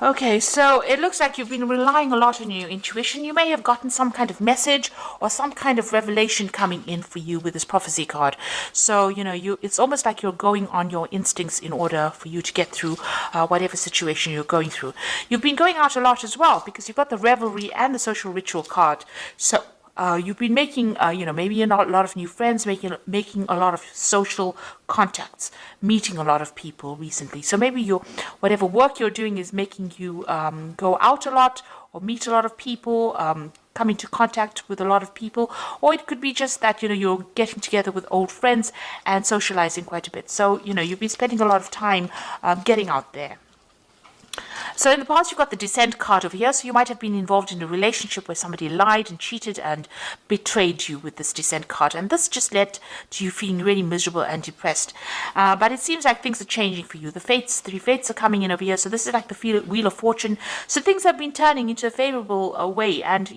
Okay, so it looks like you've been relying a lot on your intuition. You may have gotten some kind of message or some kind of revelation coming in for you with this prophecy card. So, it's almost like you're going on your instincts in order for you to get through whatever situation you're going through. You've been going out a lot as well because you've got the revelry and the social ritual card. So, you've been making, maybe a lot of new friends, making a lot of social contacts, meeting a lot of people recently. So maybe whatever work you're doing is making you go out a lot or meet a lot of people, come into contact with a lot of people, or it could be just that you're getting together with old friends and socializing quite a bit. So you've been spending a lot of time getting out there. So in the past, you've got the Descent card over here. So you might have been involved in a relationship where somebody lied and cheated and betrayed you with this Descent card. And this just led to you feeling really miserable and depressed. But it seems like things are changing for you. The three fates are coming in over here. So this is like the Wheel of Fortune. So things have been turning into a favorable way. And,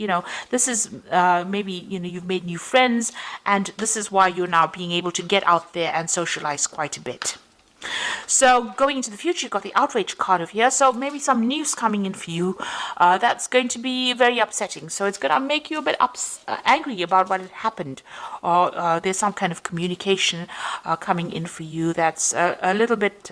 this is maybe, you've made new friends. And this is why you're now being able to get out there and socialize quite a bit. So going into the future, you've got the outrage card over here. So maybe some news coming in for you that's going to be very upsetting. So it's going to make you a bit angry about what had happened. Or there's some kind of communication coming in for you that's a little bit,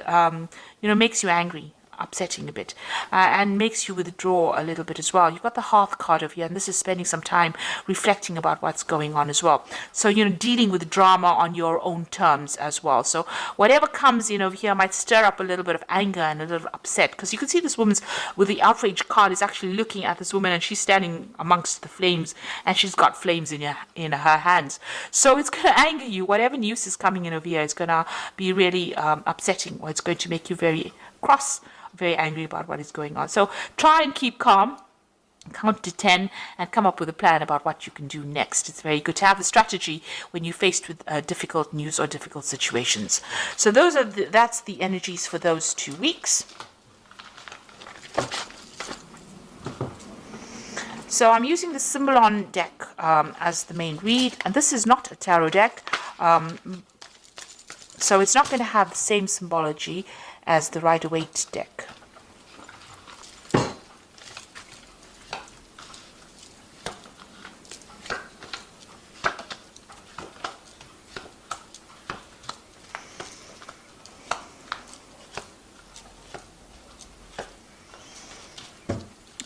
makes you angry. Upsetting a bit and makes you withdraw a little bit as well. You've got the Hearth card over here, and this is spending some time reflecting about what's going on as well. So dealing with drama on your own terms as well. So whatever comes in over here might stir up a little bit of anger and a little upset, because you can see this woman's with the outrage card is actually looking at this woman, and she's standing amongst the flames, and she's got flames in her hands. So it's going to anger you. Whatever news is coming in over here is going to be really upsetting, or it's going to make you very cross, very angry about what is going on. So try and keep calm, count to 10, and come up with a plan about what you can do next. It's very good to have a strategy when you're faced with difficult news or difficult situations. So that's the energies for those 2 weeks. So I'm using the Symbolon deck as the main read, and this is not a tarot deck. So it's not going to have the same symbology as the Rider-Waite deck.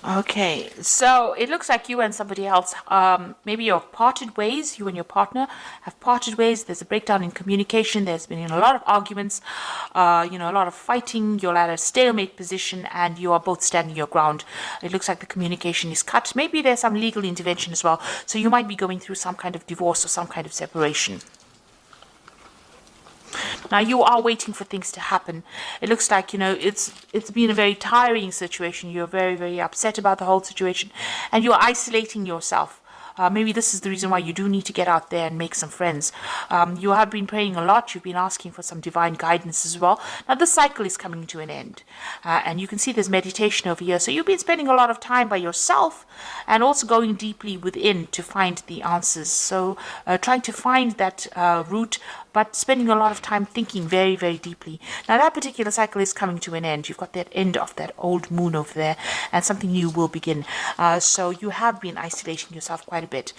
Okay, so it looks like you and somebody else, maybe you're parted ways, you and your partner have parted ways. There's a breakdown in communication. There's been a lot of arguments, a lot of fighting. You're at a stalemate position and you are both standing your ground. It looks like the communication is cut. Maybe there's some legal intervention as well. So you might be going through some kind of divorce or some kind of separation. Now you are waiting for things to happen. It looks like, it's been a very tiring situation. You're very, very upset about the whole situation, and you're isolating yourself. Maybe this is the reason why you do need to get out there and make some friends. You have been praying a lot. You've been asking for some divine guidance as well. Now, this cycle is coming to an end. And you can see there's meditation over here. So you've been spending a lot of time by yourself and also going deeply within to find the answers. So trying to find that root, but spending a lot of time thinking very, very deeply. Now, that particular cycle is coming to an end. You've got that end of that old moon over there, and something new will begin. So you have been isolating yourself quite a bit.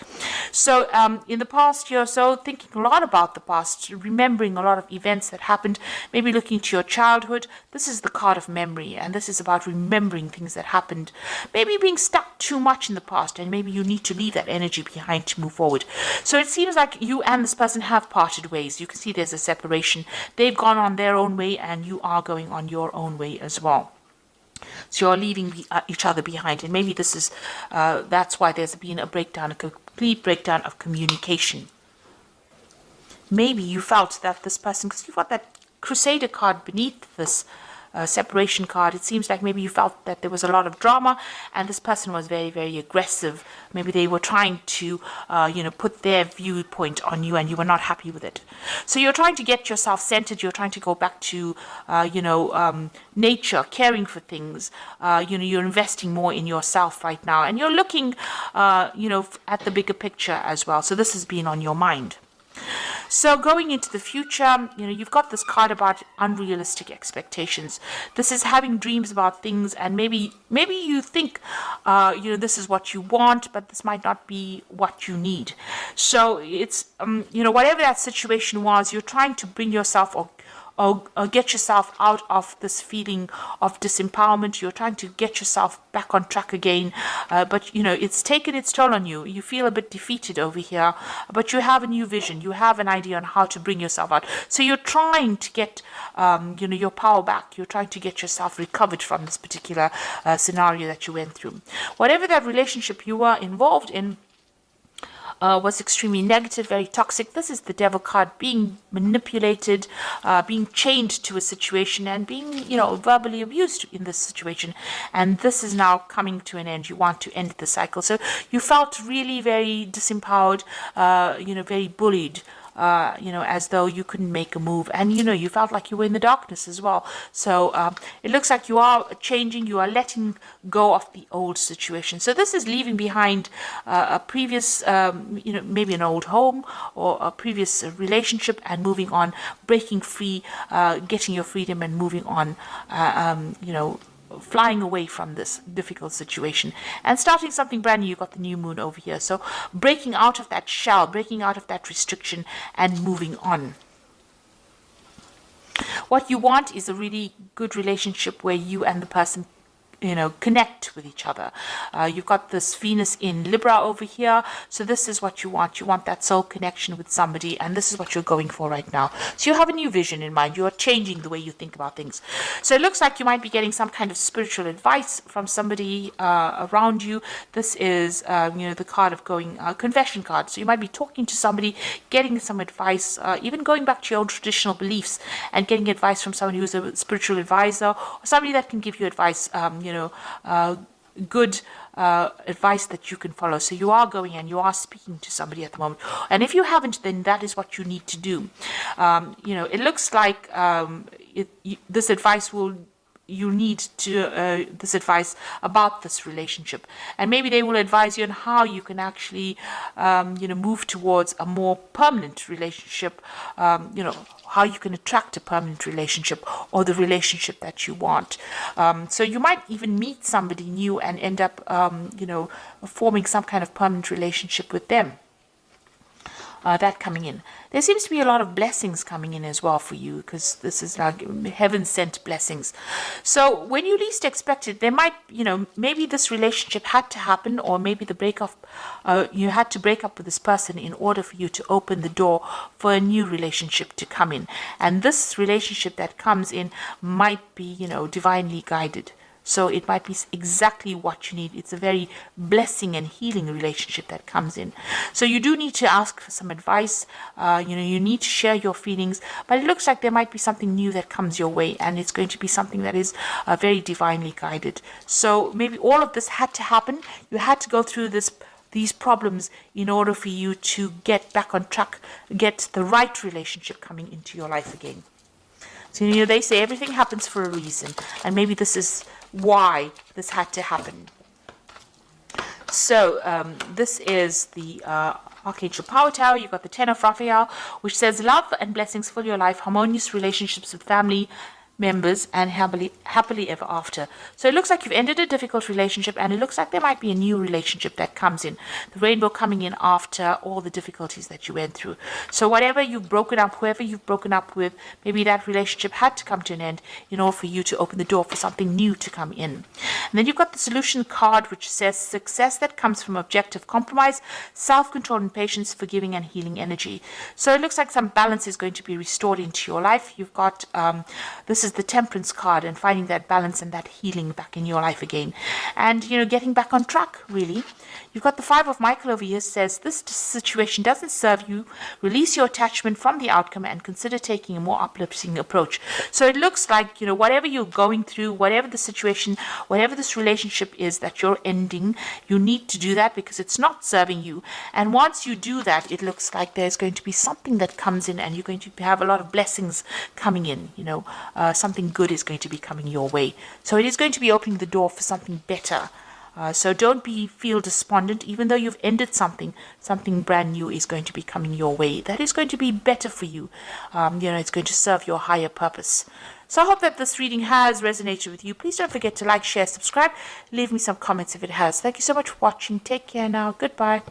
So in the past, you're so thinking a lot about the past, remembering a lot of events that happened, maybe looking to your childhood. This is the card of memory, and this is about remembering things that happened. Maybe being stuck too much in the past, and maybe you need to leave that energy behind to move forward. So it seems like you and this person have parted ways. You can see there's a separation. They've gone on their own way, and you are going on your own way as well. So you're leaving each other behind, and maybe this is that's why there's been a breakdown, a complete breakdown of communication. Maybe you felt that this person, because you've got that Crusader card beneath this separation card, it seems like maybe you felt that there was a lot of drama, and this person was very, very aggressive. Maybe they were trying to, put their viewpoint on you, and you were not happy with it. So you're trying to get yourself centered. You're trying to go back to, nature, caring for things. You're investing more in yourself right now, and you're looking, at the bigger picture as well. So this has been on your mind. So going into the future, you've got this card about unrealistic expectations. This is having dreams about things, and maybe you think, this is what you want, but this might not be what you need. So it's, whatever that situation was, you're trying to bring yourself or get yourself out of this feeling of disempowerment. You're trying to get yourself back on track again, but it's taken its toll on you. You feel a bit defeated over here, but you have a new vision. You have an idea on how to bring yourself out. So you're trying to get your power back. You're trying to get yourself recovered from this particular scenario that you went through. Whatever that relationship you were involved in was extremely negative, very toxic. This is the devil card, being manipulated, being chained to a situation, and being, verbally abused in this situation. And this is now coming to an end. You want to end the cycle. So you felt really very disempowered, very bullied. As though you couldn't make a move, and you felt like you were in the darkness as well. So it looks like you are changing, you are letting go of the old situation. So this is leaving behind a previous, maybe an old home or a previous relationship, and moving on, breaking free, getting your freedom and moving on, flying away from this difficult situation and starting something brand new. You've got the new moon over here. So breaking out of that shell, breaking out of that restriction and moving on. What you want is a really good relationship where you and the person connect with each other. You've got this Venus in Libra over here. So this is what you want. You want that soul connection with somebody, and this is what you're going for right now. So you have a new vision in mind. You're changing the way you think about things. So it looks like you might be getting some kind of spiritual advice from somebody around you. This is, the card of going, confession card. So you might be talking to somebody, getting some advice, even going back to your own traditional beliefs and getting advice from someone who's a spiritual advisor, or somebody that can give you advice, good advice that you can follow. So you are going and you are speaking to somebody at the moment. And if you haven't, then that is what you need to do. It looks like this advice you need to this advice about this relationship, and maybe they will advise you on how you can actually move towards a more permanent relationship, how you can attract a permanent relationship or the relationship that you want. So you might even meet somebody new and end up forming some kind of permanent relationship with them. That coming in. There seems to be a lot of blessings coming in as well for you, because this is like heaven-sent blessings. So when you least expect it, there might, maybe this relationship had to happen, or maybe the breakup, you had to break up with this person in order for you to open the door for a new relationship to come in. And this relationship that comes in might be, divinely guided. So it might be exactly what you need. It's a very blessing and healing relationship that comes in. So you do need to ask for some advice. You need to share your feelings. But it looks like there might be something new that comes your way, and it's going to be something that is very divinely guided. So maybe all of this had to happen. You had to go through these problems in order for you to get back on track, get the right relationship coming into your life again. So, they say everything happens for a reason, and maybe this is why this had to happen. So, this is the Archangel Power Tower. You've got the Ten of Raphael, which says love and blessings fill your life, harmonious relationships with family members, and happily ever after. So it looks like you've ended a difficult relationship, and it looks like there might be a new relationship that comes in. The rainbow coming in after all the difficulties that you went through. So whatever you've broken up, whoever you've broken up with, maybe that relationship had to come to an end in order for you to open the door for something new to come in. And then you've got the solution card, which says success that comes from objective compromise, self-control and patience, forgiving and healing energy. So it looks like some balance is going to be restored into your life. You've got this is the Temperance card, and finding that balance and that healing back in your life again, and getting back on track, really. You've got the Five of Michael over here, says this situation doesn't serve you. Release your attachment from the outcome and consider taking a more uplifting approach. So it looks like whatever you're going through, whatever the situation, whatever this relationship is that you're ending, you need to do that because it's not serving you. And once you do that, it looks like there's going to be something that comes in, and you're going to have a lot of blessings coming in. Something good is going to be coming your way. So it is going to be opening the door for something better So don't feel despondent, even though you've ended something. Something brand new is going to be coming your way. That is going to be better for you. It's going to serve your higher purpose. So I hope that this reading has resonated with you. Please don't forget to like, share, subscribe. Leave me some comments if it has. Thank you so much for watching. Take care now. Goodbye.